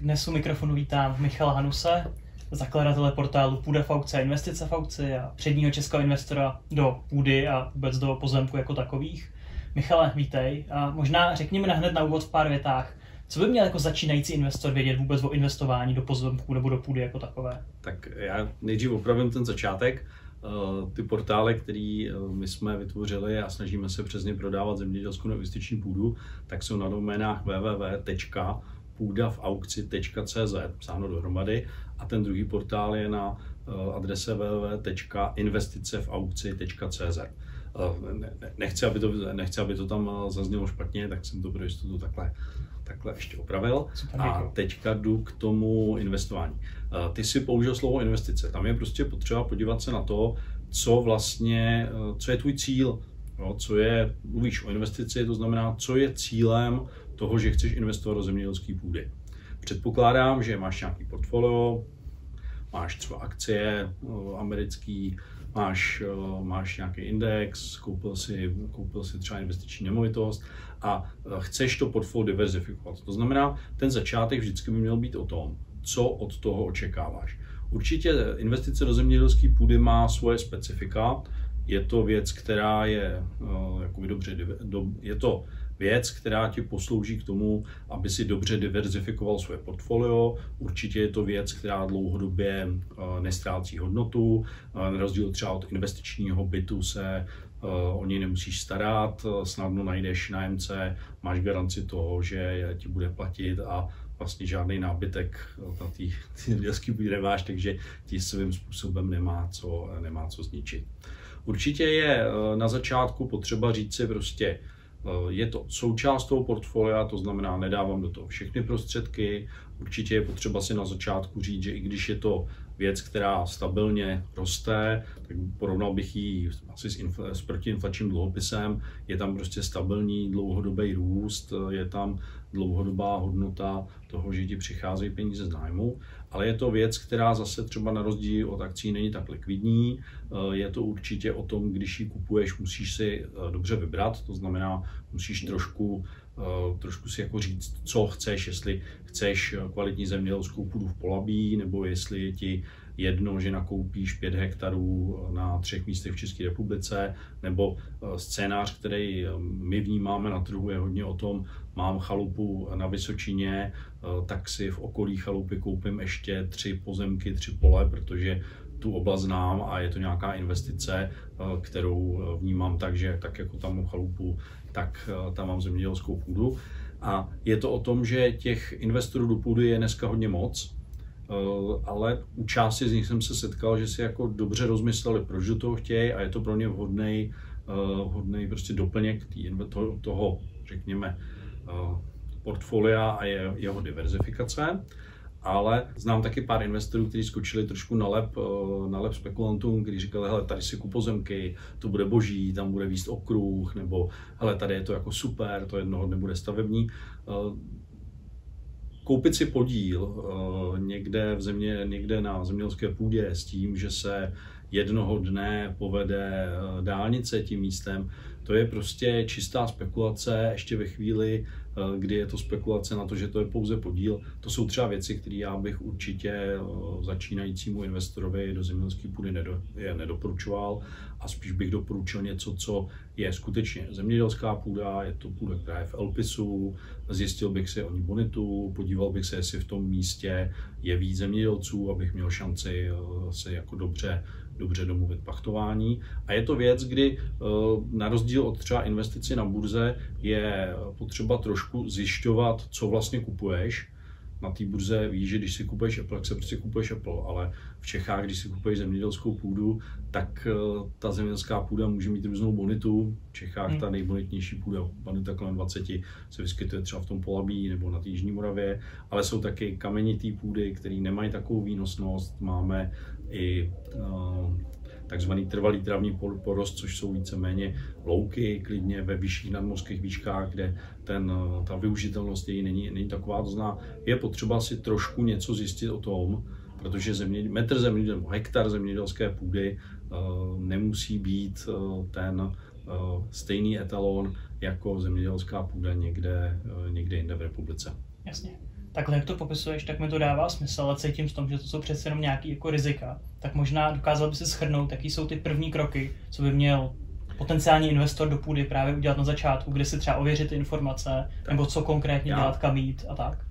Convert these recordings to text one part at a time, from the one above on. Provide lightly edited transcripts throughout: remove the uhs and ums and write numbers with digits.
Dnes u mikrofonu vítám Michala Hanuse, zakladatele portálu Půda v aukci a investice v aukci a předního českého investora do půdy a vůbec do pozemku jako takových. Michale, vítej a možná řekněme hned na úvod v pár větách, co by měl jako začínající investor vědět vůbec o investování do pozemku nebo do půdy jako takové? Tak já nejdřív opravím ten začátek. Ty portály, které my jsme vytvořili a snažíme se přes ně prodávat zemědělskou investiční půdu, tak jsou na doménách www.půdavaukci.cz, psáno dohromady, a ten druhý portál je na adrese www.investicevaukci.cz. Nechci, aby to tam zaznělo špatně, tak jsem to pro jistotu takhle ještě opravil. A teďka jdu k tomu investování. Ty si použil slovo investice. Tam je prostě potřeba podívat se na to, co je tvůj cíl. Mluvíš o investici, to znamená, co je cílem toho, že chceš investovat do zemědělské půdy. Předpokládám, že máš nějaký portfolio, máš třeba akcie americký, máš nějaký index, koupil si třeba investiční nemovitost a chceš to portfolio diverzifikovat. To znamená, ten začátek vždycky by měl být o tom, co od toho očekáváš. Určitě investice do zemědělské půdy má svoje specifika. Je to věc, která je věc, která ti poslouží k tomu, aby si dobře diverzifikoval své portfolio. Určitě je to věc, která dlouhodobě neztrácí hodnotu. Na rozdíl třeba od investičního bytu se o něj nemusíš starat, snadno najdeš nájemce, máš garanci toho, že ti bude platit a vlastně žádný nábytek na té zemědělské půdě nemáš, takže ti svým způsobem nemá co zničit. Určitě je na začátku potřeba říct si prostě, je to součást toho portfolia, to znamená, nedávám do toho všechny prostředky. Určitě je potřeba si na začátku říct, že i když je to věc, která stabilně roste, tak porovnal bych ji asi s protiinflačním dluhopisem. Je tam prostě stabilní dlouhodobý růst, je tam dlouhodobá hodnota toho, že ti přicházejí peníze z nájmu, ale je to věc, která zase třeba na rozdíl od akcí není tak likvidní. Je to určitě o tom, když ji kupuješ, musíš si dobře vybrat, to znamená, musíš trošku si jako říct, co chceš, jestli chceš kvalitní zemědělskou půdu v Polabí, nebo jestli je ti jedno, že nakoupíš 5 hektarů na 3 místech v České republice, nebo scénář, který my vnímáme na trhu, je hodně o tom, mám chalupu na Vysočině, tak si v okolí chalupy koupím ještě 3 pozemky, 3 pole, protože tu oblast znám a je to nějaká investice, kterou vnímám tak, že tak jako tam mám chalupu, tak tam mám zemědělskou půdu. A je to o tom, že těch investorů do půdy je dneska hodně moc, ale u části z nich jsem se setkal, že si jako dobře rozmysleli, proč do toho chtějí, a je to pro ně vhodný prostě doplněk toho, řekněme, portfolia a jeho diverzifikace. Ale znám taky pár investorů, kteří skočili trošku na lep spekulantům, kteří říkali, hele, tady si kup pozemky, to bude boží, tam bude víc okruh, nebo hele, tady je to jako super, to jednoho dne bude stavební. Koupit si podíl někde na zemědělské půdě s tím, že se jednoho dne povede dálnice tím místem, to je prostě čistá spekulace, ještě ve chvíli, kdy je to spekulace na to, že to je pouze podíl. To jsou třeba věci, které já bych určitě začínajícímu investorovi do zemědělské půdy nedoporučoval, a spíš bych doporučil něco, co je skutečně zemědělská půda, je to půda, která je v LPISu, zjistil bych si o ní bonitu, podíval bych se, jestli v tom místě je víc zemědělců, abych měl šanci se jako dobře domluvit pachtování. A je to věc, kdy na rozdíl od třeba investici na burze je potřeba trošku zjišťovat, co vlastně kupuješ. Na té burze víš, že když si kupuješ Apple, tak se prostě kupuješ Apple, ale v Čechách, když si kupuješ zemědělskou půdu, tak ta zemědělská půda může mít různou bonitu. V Čechách ta nejbonitnější půda, bonita kolem 20, se vyskytuje třeba v tom Polabí nebo na té Jižní Moravě, ale jsou taky kamenité půdy, které nemají takovou výnosnost. Máme i takzvaný trvalý travní porost, což jsou víceméně louky, klidně ve vyšších nadmořských výškách, kde ta využitelnost její není taková. To znamená, je potřeba si trošku něco zjistit o tom, protože hektar zemědělské půdy nemusí být ten stejný etalon jako zemědělská půda někde jinde v republice. Jasně. takhle jak to popisuješ, tak mi to dává smysl, ale cítím v tom, že to jsou přece jenom nějaký jako rizika. Tak možná dokázal by si shrnout, jaký jsou ty první kroky, co by měl potenciální investor do půdy právě udělat na začátku, kde si třeba ověřit ty informace, nebo co konkrétně dělat, kam jít a tak.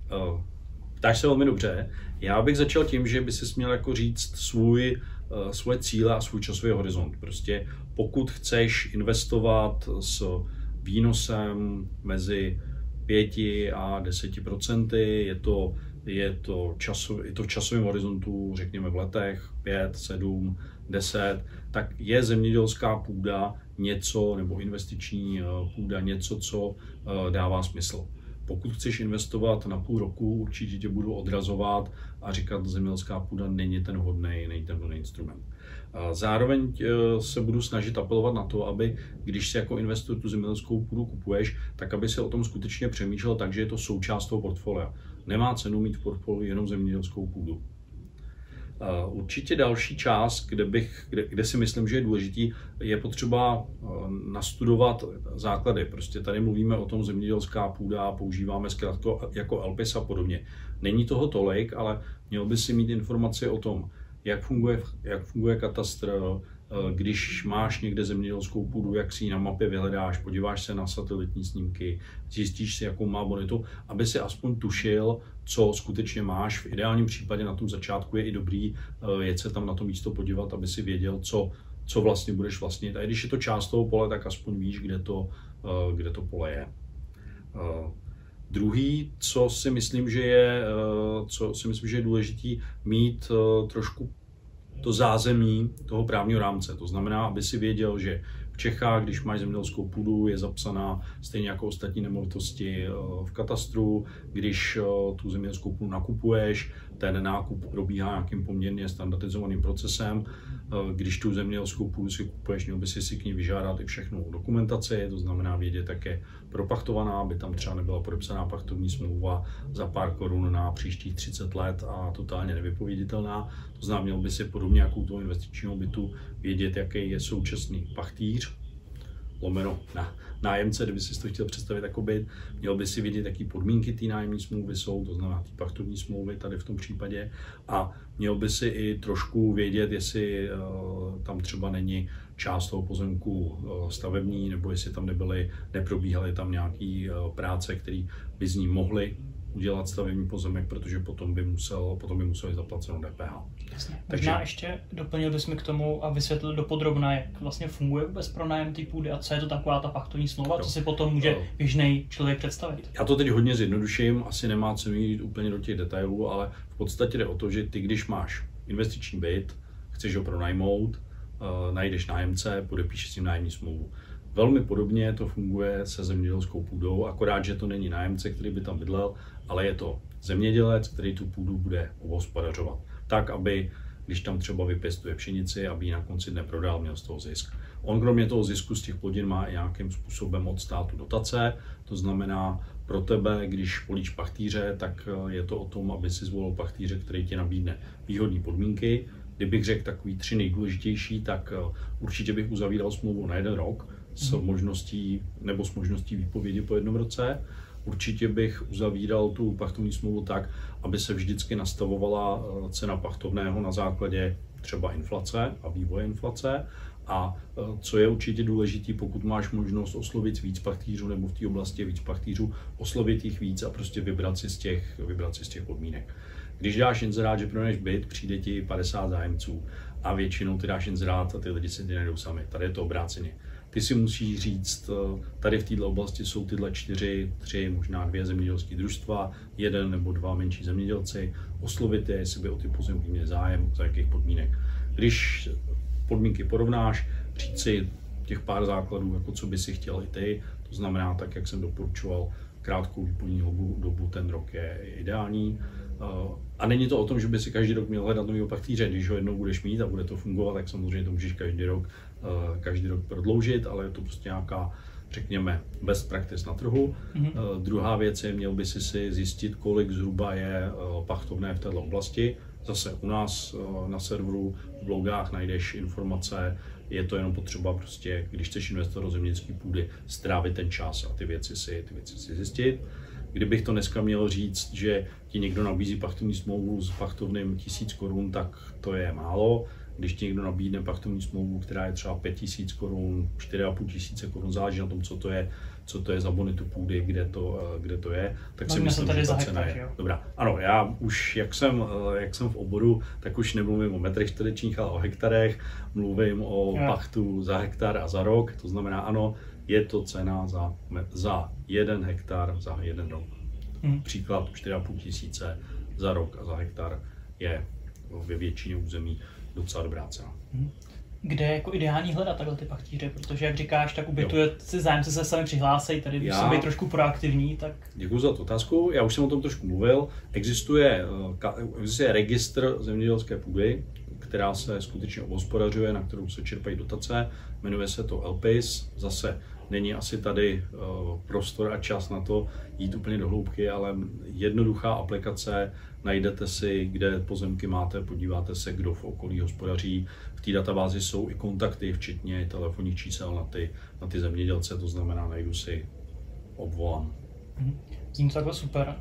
Ptáš se velmi dobře. Já bych začal tím, že by si měl jako říct svoje cíle a svůj časový horizont. Prostě pokud chceš investovat s výnosem mezi 5 a 10%, je to v časovém horizontu, řekněme v letech 5, 7, 10, tak je zemědělská půda něco, nebo investiční půda něco, co dává smysl. Pokud chceš investovat na půl roku, určitě tě budu odrazovat a říkat, že zemědělská půda není ten vhodný instrument. Zároveň se budu snažit apelovat na to, aby když si jako investor tu zemědělskou půdu kupuješ, tak aby si o tom skutečně přemýšlel tak, že je to součást toho portfolia. Nemá cenu mít v portfoliu jenom zemědělskou půdu. Určitě další část, kde si myslím, že je důležitý, je potřeba nastudovat základy. Prostě tady mluvíme o tom zemědělská půda, používáme zkrátka jako LPIS a podobně. Není toho tolik, ale měl by si mít informace o tom, jak funguje katastr, když máš někde zemědělskou půdu, jak si ji na mapě vyhledáš, podíváš se na satelitní snímky, zjistíš si, jakou má bonitu, aby si aspoň tušil, co skutečně máš. V ideálním případě na tom začátku je i dobrý jet se tam na to místo podívat, aby si věděl, co vlastně budeš vlastnit. A když je to část toho pole, tak aspoň víš, kde to pole je. Druhý, co si myslím, že je důležitý, mít trošku to zázemí toho právního rámce. To znamená, aby si věděl, že v Čechách, když máš zemědělskou půdu, je zapsaná stejně jako ostatní nemovitosti v katastru. Když tu zemědělskou půdu nakupuješ, ten nákup probíhá nějakým poměrně standardizovaným procesem. Když tu zemědělskou půdu si kupuješ, měl by si k ní vyžádat i všechnu dokumentaci, to znamená vědět, jak je propachtovaná, aby tam třeba nebyla podepsaná pachtovní smlouva za pár korun na příštích 30 let a totálně nevypověditelná. To znamená, měl by si podobně jako u toho investičního bytu vědět, jaký je současný pachtýř, lomeno nájemce, kdyby si to chtěl představit jako byt, měl by si vědět, jaký podmínky té nájemní smlouvy jsou, to znamená ty pachtovní smlouvy tady v tom případě, a měl by si i trošku vědět, jestli tam třeba není část toho pozemku stavební, nebo jestli tam neprobíhaly tam nějaké práce, které by z ní mohly udělat stavební pozemek, protože potom by museli zaplaceno DPH. Jasně. Možná ještě doplnil bys mi k tomu a vysvětlil dopodrobna, jak vlastně funguje vůbec pronájem té půdy a co je to taková ta pachtovní smlouva, co si potom může běžný člověk představit. Já to teď hodně zjednoduším, asi nemá cenu jít úplně do těch detailů, ale v podstatě jde o to, že ty, když máš investiční byt, chceš ho pronajmout, najdeš nájemce, podepíšeš s ním nájemní smlouvu. Velmi podobně to funguje se zemědělskou půdou, akorát, že to není nájemce, který by tam bydlel, ale je to zemědělec, který tu půdu bude obhospodařovat. Tak, aby, když tam třeba vypěstuje pšenici, aby ji na konci dne prodal, měl z toho zisk. On kromě toho zisku z těch plodin má i nějakým způsobem od státu dotace, to znamená pro tebe, když volíš pachtýře, tak je to o tom, aby si zvolil pachtýře, který ti nabídne výhodné podmínky. Kdybych řekl takový 3 nejdůležitější, tak určitě bych uzavíral smlouvu na 1 rok s možností výpovědi po 1 roce. Určitě bych uzavíral tu pachtovní smlouvu tak, aby se vždycky nastavovala cena pachtovného na základě třeba inflace a vývoje inflace. A co je určitě důležité, pokud máš možnost oslovit víc pachtýřů nebo v té oblasti víc pachtýřů, oslovit jich víc a prostě vybrat si z těch podmínek. Když dáš inzerát, že pronajmeš byt, přijde ti 50 zájemců a většinou ty dáš inzerát a ty lidi si ty najdou sami. Tady je to obráceně. Ty si musíš říct, tady v této oblasti jsou tyhle 3, možná 2 zemědělské družstva, 1 nebo 2 menší zemědělci, oslovit je, jestli by o ty pozemky měli zájem, za jakých podmínek. Když podmínky porovnáš, říct si těch pár základů, jako co by si chtěl i ty, to znamená tak, jak jsem doporučoval, krátkou výpojní dobu, ten rok je ideální. A není to o tom, že by si každý rok měl hledat nového pachtýře, když ho jednou budeš mít a bude to fungovat, tak samozřejmě to můžeš každý rok prodloužit, ale je to prostě nějaká, řekněme, best practice na trhu. Druhá věc je, měl by si zjistit, kolik zhruba je pachtovné v této oblasti. Zase u nás na serveru v blogách najdeš informace, je to jenom potřeba když chceš investovat do zemědělské půdy, strávit ten čas a ty věci si zjistit. kdybych to dneska měl říct, že ti někdo nabízí pachtovní smlouvu s pachtovným 1000 korun, tak to je málo. Když ti někdo nabídne pachtovní smlouvu, která je třeba 5000 korun, 4500 korun, záleží na tom, co to je za bonitu půdy, kde to je, tak si myslím, že ta cena je. Dobrá, ano, já už, jak jsem v oboru, tak už nemluvím o metrech čtverečních, ale o hektarech, mluvím o pachtu za hektar a za rok, to znamená ano, je to cena za 1 hektar za 1 rok. Příklad 4500 za rok a za hektar je ve většině území docela dobrá cena. Kde je jako ideální hledat takhle ty pachtíře, protože jak říkáš, tak ubytuje si zájemci se sami přihlásejí, tady když jsem být trošku proaktivní, tak... Děkuji za tu otázku, já už jsem o tom trošku mluvil. Existuje registr zemědělské půdy, která se skutečně obhospodařuje, na kterou se čerpají dotace, jmenuje se to LPIS, zase není asi tady prostor a čas na to jít úplně do hloubky, ale jednoduchá aplikace, najdete si, kde pozemky máte, podíváte se, kdo v okolí hospodaří. V té databázi jsou i kontakty, včetně telefonních čísel na ty zemědělce, to znamená, najdu si, obvolám. Zní to takhle super.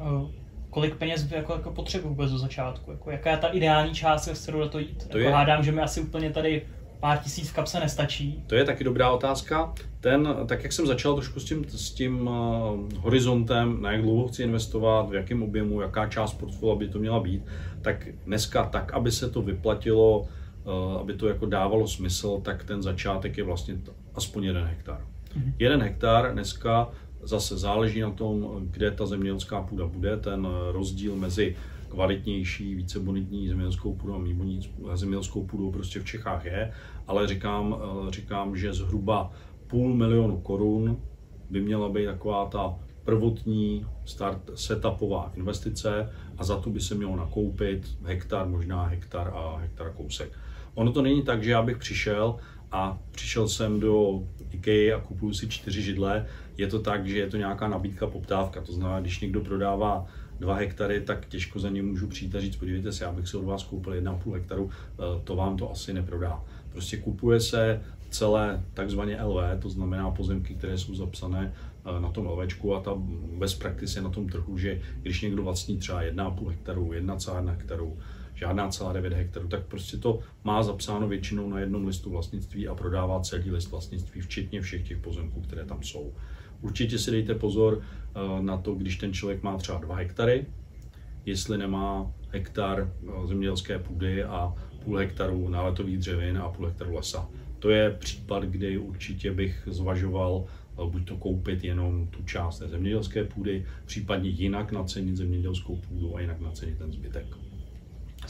Kolik peněz jako potřebuji vůbec do začátku? Jaká je ta ideální částka, s kterou do toho jít? Hádám, že mi asi úplně tady pár tisíc v kapse nestačí. To je taky dobrá otázka. Tak jak jsem začal trošku s tím horizontem, na jak dlouho chci investovat, v jakém objemu, jaká část portfolia by to měla být, tak dneska tak, aby se to vyplatilo, aby to jako dávalo smysl, tak ten začátek je vlastně aspoň 1 hektar. 1 hektar dneska zase záleží na tom, kde ta zemědělská půda bude, ten rozdíl mezi kvalitnější, více bonitní zemědělskou půdou a zemědělskou půdou prostě v Čechách je, ale říkám, že zhruba 500 000 korun by měla být taková ta prvotní setupová investice a za to by se mělo nakoupit hektar, možná hektar a hektar kousek. Ono to není tak, že já bych přišel jsem do IKEA a kupuju si 4 židle. Je to tak, že je to nějaká nabídka, poptávka. To znamená, když někdo prodává 2 hektary, tak těžko za ně můžu přijít a říct, podívejte se, já bych si od vás koupil 1,5 hektaru, to vám to asi neprodá. Prostě kupuje se celé takzvané LV, to znamená pozemky, které jsou zapsané na tom LVčku a ta best practice je na tom trhu, že když někdo vlastní třeba 1,5 hektaru, 1,1 hektaru, žádná celá 9 hektarů, tak prostě to má zapsáno většinou na jednom listu vlastnictví a prodává celý list vlastnictví, včetně všech těch pozemků, které tam jsou. Určitě si dejte pozor na to, když ten člověk má třeba 2 hektary, jestli nemá hektar zemědělské půdy a půl hektaru náletových dřevin a půl hektaru lesa. To je případ, kdy určitě bych zvažoval buď to koupit jenom tu část té zemědělské půdy, případně jinak nacenit zemědělskou půdu a jinak nacenit ten zbytek.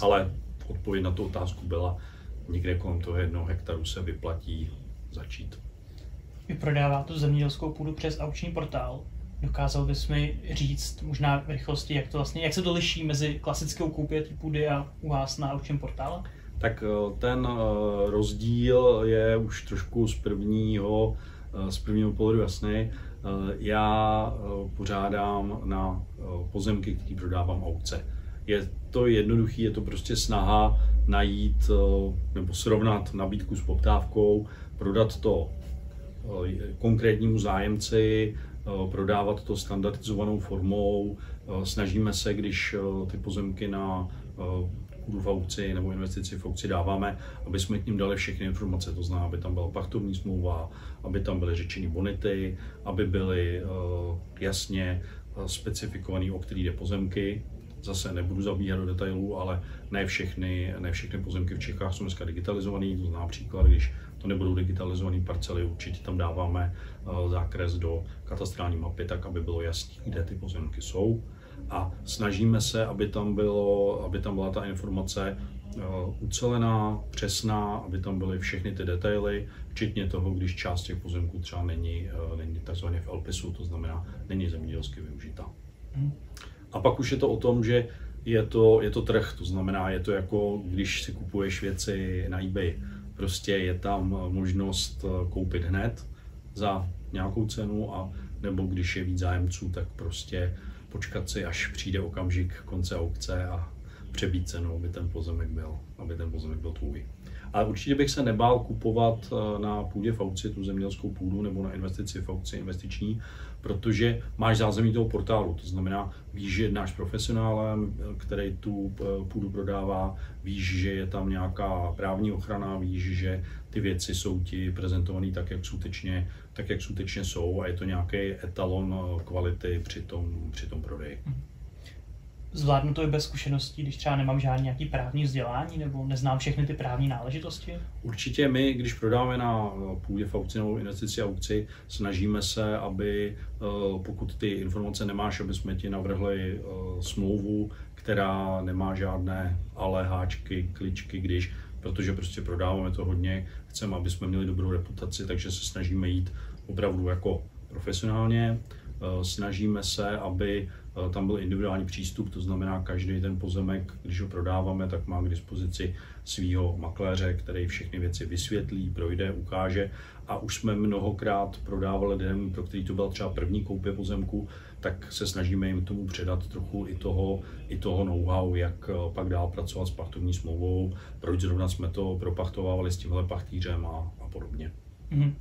Ale odpověď na tu otázku byla, někde kolem toho 1 hektaru se vyplatí začít. Vy prodává tu zemědělskou půdu přes aukční portál. Dokázal bys mi říct možná v rychlosti, jak se to liší mezi klasickou koupě té půdy a u vás na aukčním portále? Tak ten rozdíl je už trošku z prvního pohledu jasný. Já pořádám na pozemky, které prodávám aukce. Je to jednoduché, je to prostě snaha najít nebo srovnat nabídku s poptávkou, prodat to konkrétnímu zájemci, prodávat to standardizovanou formou. Snažíme se, když ty pozemky na půdu v aukci nebo investici v aukci dáváme, aby jsme k nim dali všechny informace, to znamená, aby tam byla pachtovní smlouva, aby tam byly řečeny bonity, aby byly jasně specifikované, o který jde pozemky. Zase nebudu zabíhat do detailů, ale ne všechny pozemky v Čechách jsou dneska digitalizované, to znamená příklad, když to nebudou digitalizované parcely, určitě tam dáváme zákres do katastrální mapy, tak aby bylo jasné, kde ty pozemky jsou. A snažíme se, aby tam byla ta informace ucelená, přesná, aby tam byly všechny ty detaily, včetně toho, když část těch pozemků třeba není takzvaně v LPISu, to znamená, není zemědělsky využitá. A pak už je to o tom, že je to trh, to znamená, je to jako když si kupuješ věci na eBay. Prostě je tam možnost koupit hned za nějakou cenu, a nebo když je víc zájemců, tak prostě počkat si, až přijde okamžik konce aukce a přebít cenu, aby ten pozemek byl tvůj. Ale určitě bych se nebál kupovat na půdě v aukci tu zemědělskou půdu nebo na investici v aukci investiční, protože máš zázemí toho portálu. To znamená, víš, že jednáš s profesionálem, který tu půdu prodává, víš, že je tam nějaká právní ochrana, víš, že ty věci jsou ti prezentované tak, jak skutečně jsou a je to nějaký etalon kvality při tom prodeji. Zvládnu to i bez zkušeností, když třeba nemám žádný nějaký právní vzdělání nebo neznám všechny ty právní náležitosti? Určitě my, když prodáváme na půdě v aukci nebo investici aukci, snažíme se, aby pokud ty informace nemáš, aby jsme ti navrhli smlouvu, která nemá žádné ale, háčky, kličky, protože prostě prodáváme to hodně, chceme, aby jsme měli dobrou reputaci, takže se snažíme jít opravdu jako profesionálně. Snažíme se, aby tam byl individuální přístup, to znamená, každý ten pozemek, když ho prodáváme, tak má k dispozici svého makléře, který všechny věci vysvětlí, projde, ukáže. A už jsme mnohokrát prodávali lidem, pro který to byla třeba první koupě pozemku, tak se snažíme jim tomu předat trochu i toho know-how, jak pak dál pracovat s pachtovní smlouvou, proč zrovna jsme to propachtovávali s tímhle pachtýřem a podobně. Mm-hmm.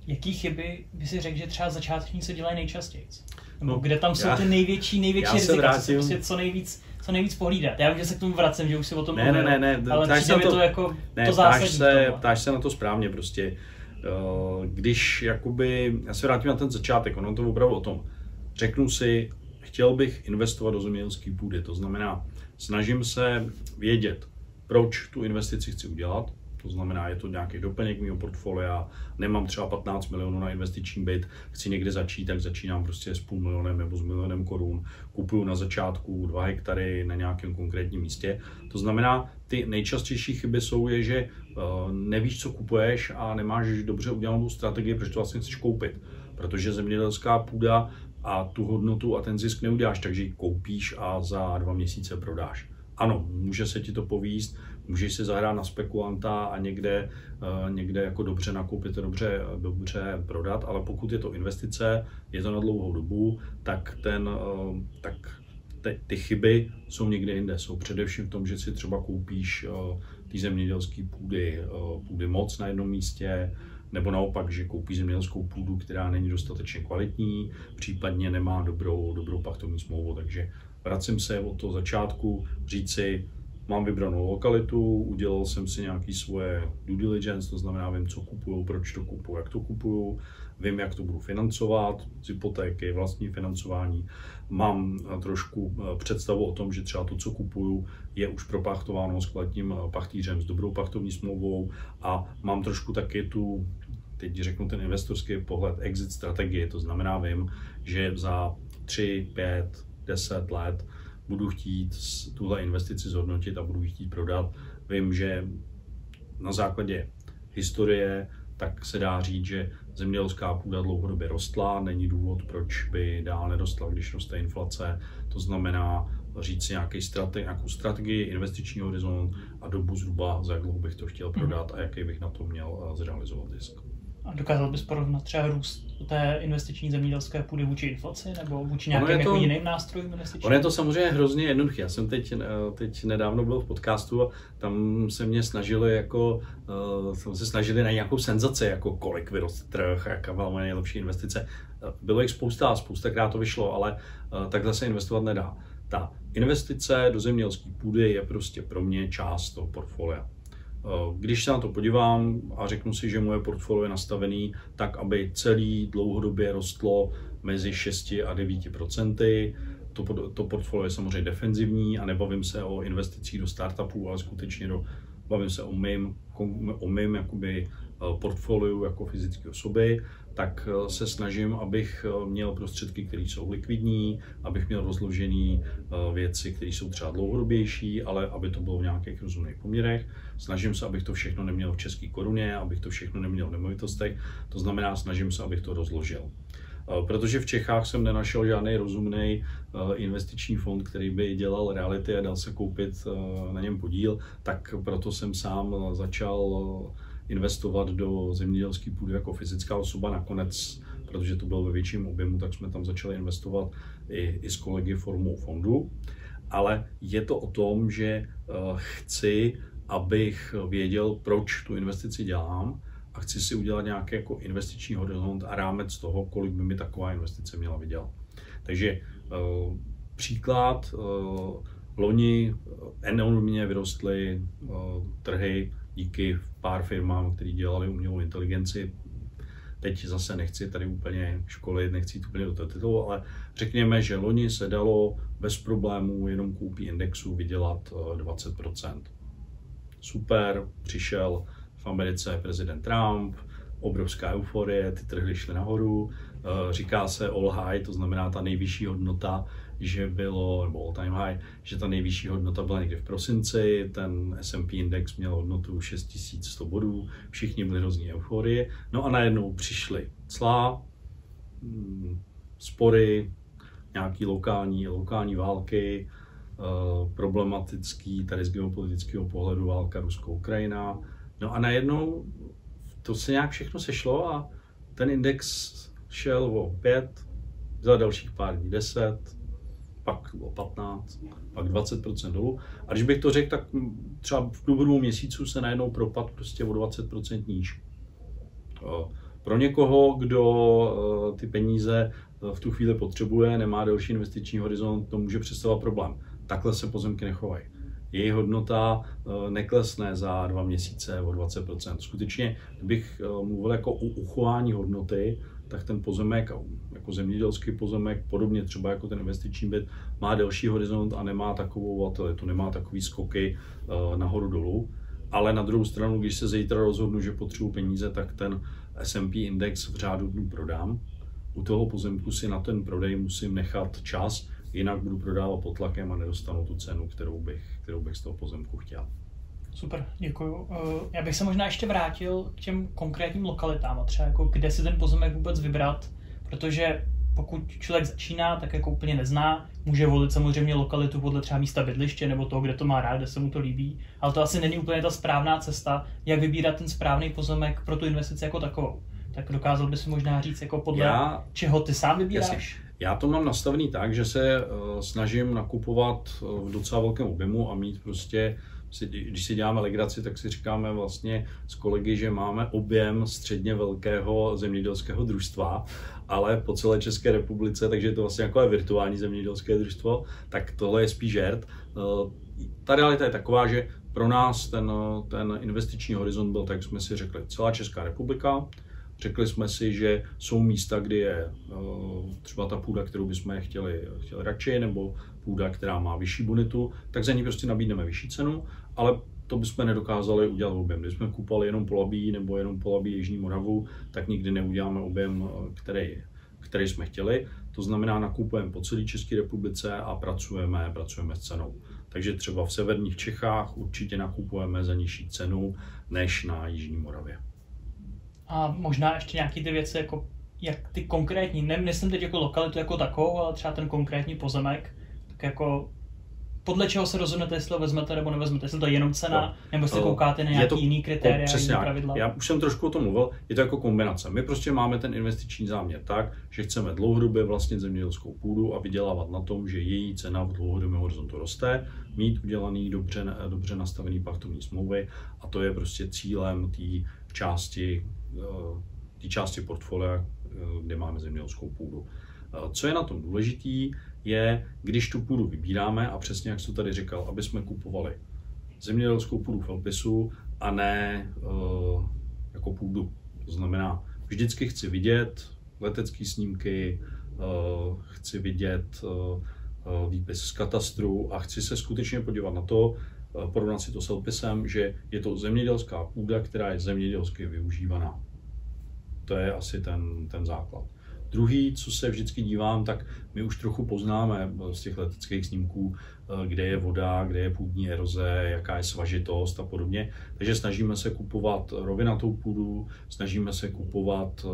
Jaký chyby by si řekl, že třeba začátečníci dělají nejčastěji? Kde tam jsou ty největší rizika, prostě co nejvíc pohlídat? Já vím, že se k tomu vracím, že už si o tom mluvil, ale přijde mi to jako to zásadní. Ptáš se na to správně prostě. Když jakoby, já se vrátím na ten začátek, ono to opravdu o tom. Řeknu si, chtěl bych investovat do zemědělské půdy, to znamená, snažím se vědět, proč tu investici chci udělat. To znamená, je to nějaký doplněk mého portfolia, nemám třeba 15 milionů na investiční byt, chci někde začít, tak začínám prostě s 500 000 nebo s 1 000 000 korun, kupuju na začátku 2 hektary na nějakém konkrétním místě. To znamená, ty nejčastější chyby jsou, že nevíš, co kupuješ a nemáš dobře udělanou strategii, proč to vlastně chceš koupit. Protože zemědělská půda a tu hodnotu a ten zisk neuděláš, takže ji koupíš a za 2 měsíce prodáš. Ano, může se ti to povíst, můžeš si zahrát na spekulanta a někde jako dobře nakoupit, dobře prodat, ale pokud je to investice, je to na dlouhou dobu, tak ty chyby jsou někde jinde. Jsou především v tom, že si třeba koupíš ty zemědělské půdy moc na jednom místě, nebo naopak, že koupíš zemědělskou půdu, která není dostatečně kvalitní, případně nemá dobrou pachtovní smlouvu. Takže vracím se od toho začátku, říct si, mám vybranou lokalitu, udělal jsem si nějaké svoje due diligence, to znamená, vím, co kupuju, proč to kupuju, jak to kupuju, vím, jak to budu financovat, z hypotéky, vlastní financování. Mám trošku představu o tom, že třeba to, co kupuju, je už propachtováno s kvalitním pachtýřem, s dobrou pachtovní smlouvou a mám trošku taky teď řeknu ten investorský pohled, exit strategie, to znamená, vím, že za 3, 5, 10 let budu chtít tuhle investici zhodnotit a budu ji chtít prodat. Vím, že na základě historie tak se dá říct, že zemědělská půda dlouhodobě rostla, není důvod, proč by dál nerostla, když roste inflace. To znamená říct si nějakou strategii, investiční horizont a dobu zhruba, za jak dlouho bych to chtěl prodat a jaký bych na to měl zrealizovat zisk. A dokázal bys porovnat třeba růst té investiční zemědělské půdy vůči inflaci nebo vůči nějakým jako jiným nástrojům investičním? Ono je to samozřejmě hrozně jednoduché. Já jsem teď nedávno byl v podcastu a tam se mě snažili na nějakou senzaci, jako kolik vyrost trh, jaká byla nejlepší investice. Bylo jich spoustakrát to vyšlo, ale takhle se investovat nedá. Ta investice do zemědělské půdy je prostě pro mě část toho portfolia. Když se na to podívám a řeknu si, že moje portfolio je nastavený tak, aby celý dlouhodobě rostlo mezi 6 a 9%, to portfolio je samozřejmě defenzivní a nebavím se o investicích do startupů, ale skutečně bavím se o mým jakoby portfoliu jako fyzické osoby, tak se snažím, abych měl prostředky, které jsou likvidní, abych měl rozložené věci, které jsou třeba dlouhodobější, ale aby to bylo v nějakých rozumných poměrech. Snažím se, abych to všechno neměl v české koruně, abych to všechno neměl v nemovitostech, to znamená, snažím se, abych to rozložil. Protože v Čechách jsem nenašel žádný rozumný investiční fond, který by dělal reality a dal se koupit na něm podíl, tak proto jsem sám začal investovat do zemědělské půdy jako fyzická osoba. Nakonec, protože to bylo ve větším objemu, tak jsme tam začali investovat i s kolegy formou fondu. ale je to o tom, že chci, abych věděl, proč tu investici dělám a chci si udělat nějaký jako investiční horizont a rámec toho, kolik by mi taková investice měla vydělat. Takže příklad, loni enormně vyrostly trhy díky pár firmám, které dělali umělou inteligenci. Teď zase nechci tady úplně školit, nechci jít úplně do toho titulu, ale řekněme, že loni se dalo bez problémů jenom koupí indexu vydělat 20%. Super, přišel v Americe prezident Trump, obrovská euforie, ty trhy šly nahoru, říká se all high, to znamená ta nejvyšší hodnota, že bylo, nebo all time high, že ta nejvyšší hodnota byla někdy v prosinci, ten S&P index měl hodnotu 6100 bodů, všichni byli hrozný euforie, no a najednou přišly cla, spory, nějaký lokální války, problematický tady z geopolitického pohledu válka Rusko-Ukrajina, no a najednou to se nějak všechno sešlo a ten index šel o 5, za dalších pár dní 10, pak o 15, pak 20% dolů. A když bych to řekl, tak třeba v průběhu měsíců se najednou propad prostě o 20% níž. Pro někoho, kdo ty peníze v tu chvíli potřebuje, nemá další investiční horizont, to může představovat problém. Takhle se pozemky nechovají. Její hodnota neklesne za 2 měsíce o 20%. Skutečně, kdybych mluvil jako o uchování hodnoty, tak ten pozemek, jako zemědělský pozemek, podobně třeba jako ten investiční byt, má delší horizont a nemá takovou volatilitu, nemá takový skoky nahoru dolů. Ale na druhou stranu, když se zítra rozhodnu, že potřebuji peníze, tak ten S&P index v řádu dnů prodám. U toho pozemku si na ten prodej musím nechat čas, jinak budu prodávat pod tlakem a nedostanu tu cenu, kterou bych z toho pozemku chtěl. Super, děkuju. Já bych se možná ještě vrátil k těm konkrétním lokalitám a třeba jako kde si ten pozemek vůbec vybrat, protože pokud člověk začíná, tak jako úplně nezná, může volit samozřejmě lokalitu podle třeba místa bydliště nebo toho, kde to má rád, kde se mu to líbí, ale to asi není úplně ta správná cesta, jak vybírat ten správný pozemek pro tu investici jako takovou. Tak dokázal bys možná říct, jako podle čeho ty sám vybíráš? Jasně. Já to mám nastavený tak, že se snažím nakupovat v docela velkém objemu a mít prostě, když si děláme legraci, tak si říkáme vlastně s kolegy, že máme objem středně velkého zemědělského družstva, ale po celé České republice, takže je to vlastně jako virtuální zemědělské družstvo, tak tohle je spíš žert. Ta realita je taková, že pro nás ten investiční horizont byl, tak jsme si řekli, celá Česká republika. Řekli jsme si, že jsou místa, kdy je třeba ta půda, kterou bychom chtěli radši, nebo půda, která má vyšší bonitu, tak za ní prostě nabídneme vyšší cenu, ale to bychom nedokázali udělat objem. Když jsme kupovali jenom Polabí nebo jenom Polabí Jižní Moravu, tak nikdy neuděláme objem, který jsme chtěli. To znamená, nakupujeme po celé České republice a pracujeme s cenou. Takže třeba v severních Čechách určitě nakupujeme za nižší cenu než na Jižní Moravě. A možná ještě nějaké ty věci, jako jak ty konkrétní, nemyslím teď jako lokalitu jako takovou, ale třeba ten konkrétní pozemek, tak jako podle čeho se rozhodnete, jestli ho vezmete nebo nevezmete, jestli to je jenom cena, nebo jestli koukáte na nějaký jiný kritéria, jiný pravidla. Já už jsem trošku o tom mluvil, je to jako kombinace. My prostě máme ten investiční záměr tak, že chceme dlouhodobě vlastnit zemědělskou půdu a vydělávat na tom, že její cena v dlouhodobém horizontu roste, mít udělaný dobře nastavený pachtovní smlouvy a to je prostě cílem té části portfolia, kde máme zemědělskou půdu. Co je na tom důležitý, je, když tu půdu vybíráme, a přesně jak jsi to tady říkal, aby jsme kupovali zemědělskou půdu v Elpisu a ne jako půdu. To znamená, vždycky chci vidět letecké snímky, chci vidět výpis z katastru a chci se skutečně podívat na to, porovnat si to s Elpisem, že je to zemědělská půda, která je zemědělsky využívaná. To je asi ten základ. Druhý, co se vždycky dívám, tak my už trochu poznáme z těch leteckých snímků, kde je voda, kde je půdní eroze, jaká je svažitost a podobně. Takže snažíme se kupovat rovinatou půdu, snažíme se kupovat,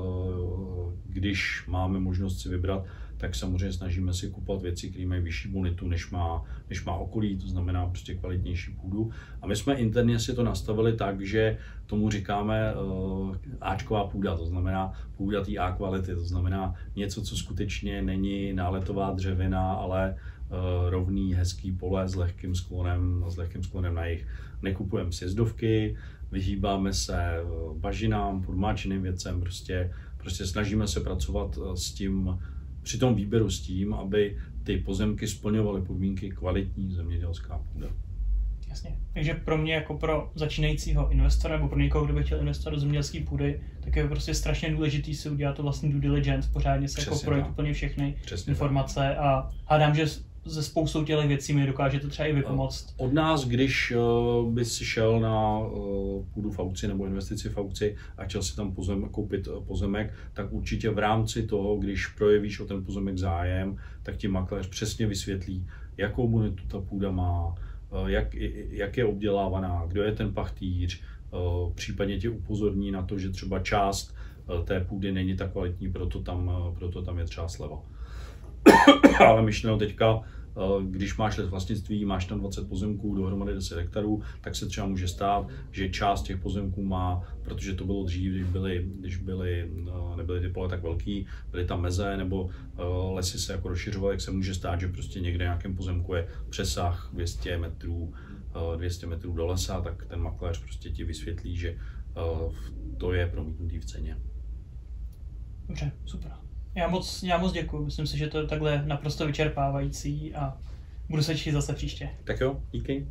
když máme možnost si vybrat, tak samozřejmě snažíme si kupovat věci, které mají vyšší bonitu, než má okolí, to znamená prostě kvalitnější půdu. A my jsme interně si to nastavili tak, že tomu říkáme áčková půda, to znamená půda té A kvality, to znamená něco, co skutečně není náletová dřevina, ale rovný, hezký pole s lehkým sklonem na jih. Nekupujeme sjezdovky, vyhýbáme se bažinám, podmáčeným věcem, prostě snažíme se pracovat s tím, při tom výběru s tím, aby ty pozemky splňovaly podmínky kvalitní zemědělská půda. Jasně. Takže pro mě jako pro začínajícího investora nebo pro někoho, kdo by chtěl investovat do zemědělské půdy, tak je prostě strašně důležitý si udělat to vlastní due diligence, pořádně se jako projít úplně všechny informace a hádám, že ze spoustou těch věcí mi dokážete třeba i vypomoct. Od nás, když bys si šel na půdu v aukci nebo investici v aukci a chtěl si tam koupit pozemek, tak určitě v rámci toho, když projevíš o ten pozemek zájem, tak ti makléř přesně vysvětlí, jakou bonitu ta půda má, jak je obdělávaná, kdo je ten pachtýř, případně tě upozorní na to, že třeba část té půdy není tak kvalitní, proto tam je třeba sleva. Ale myšleno teďka, když máš les vlastnictví, máš tam 20 pozemků, dohromady 10 hektarů, tak se třeba může stát, že část těch pozemků má, protože to bylo dřív, když nebyly ty pole tak velký, byly tam meze, nebo lesy se jako rozšiřovaly, jak se může stát, že prostě někde na nějakém pozemku je přesah 200 metrů do lesa, tak ten makléř prostě ti vysvětlí, že to je promítnutý v ceně. Dobře, super. Já moc děkuji, myslím si, že to je takhle naprosto vyčerpávající a budu se těšit zase příště. Tak jo, díky.